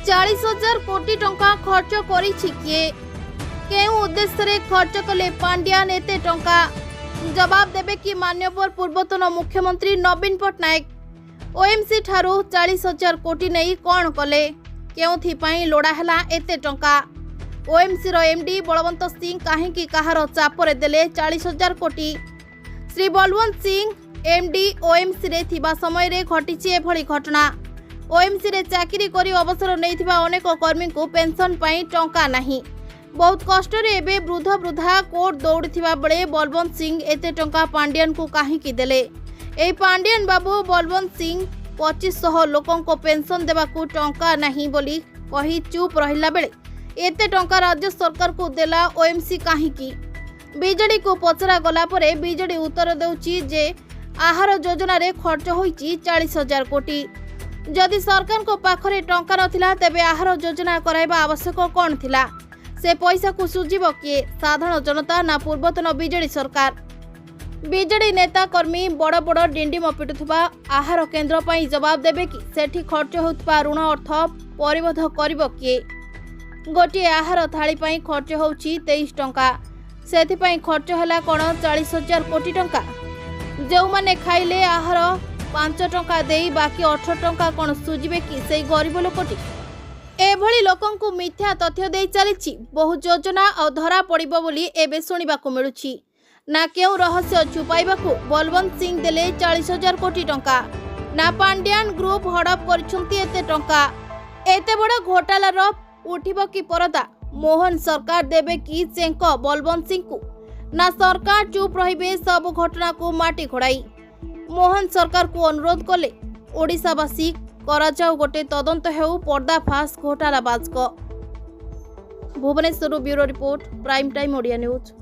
40,000 कोटी टंका खर्च करिछि किए केउ उद्देश्य रे खर्च कले पांड्यान एते टंका जवाब देबे कि मान्यवर पूर्वतन मुख्यमंत्री नवीन पट्टनायक ओएमसी ठारू 40,000 कोटी नहीं कौन कले केउथि पई लोड़ा हला एते टंका ओएमसी रो एमडी बलवंत सिंह काहेकि कहार चापरे देले 40,000 कोटी श्री बलवंत सिंह एमडी ओएमसी रे थिबा समय रे घटिछि एभली घटना ओएमसी रे चाकरी करी अवसर नैथिबा अनेक कर्मी को पेंशन पाई टंका नाही बहुत कष्ट रे एबे वृद्धा कोर्ट दौड़िथिबा बेले बलवंत सिंह एते टंका पांड्यान को काहेकि देले एई पांड्यान बाबू बलवंत सिंह 2500 लोकन को पेंशन देबा को टंका नाही बोली कही चुप रहिला बेले एते टंका राज्य सरकार को देला ओएमसी काहेकि बीजेडी को पचरा गला परे बीजेडी उत्तर देउची जे आहार योजना रे खर्च होईची 40,000 कोटी जदि सरकार को पाखरे टंका नथिला तेबे आहार योजना कराइबा आवश्यक कोन थिला से पैसा को सुझीब किए साधारण जनता ना पूर्वतन बीजेडी सरकार बीजेडी नेता कर्मी बड़ बड़ डिंडिम पिटुथबा आहार केन्द्र पई जवाब देबे कि सेठी खर्च होतबा ऋण अर्थ परिबोध करिब किए गोटे आहार थाली पई खर्च होउची 23 टंका सेथि पई खर्च हला कोन 40,000 कोटी टंका जो माने खाइले आहार 5 टंका देई बाकी 18 टंका कोन सुझीबे कि सेई गरीब लोकटी एभली लोकन को मिथ्या तथ्य दे चलीछि बहु योजना और धरा पड़िबो बोली एबे सुनिबा को मिलुछि ना केउ रहस्य छुपाइबा को बलवंत सिंह देले 40,000 कोटी टंका ना पांड्यान ग्रुप हड़प करछंती एते टंका एते बड़ घोटाला रो उठिबो कि परदा मोहन सरकार देबे कि चेंक बलवंत सिंह को ना सरकार चुप रहिबे सब घटना को माटी खोड़ाई मोहन सरकार को अनुरोध कले ओडिशावासी कराजाऊ गोटे तदंत हेउ पर्दाफाश घोटालाबाज को Bhubaneswar bureau report prime time Odia news.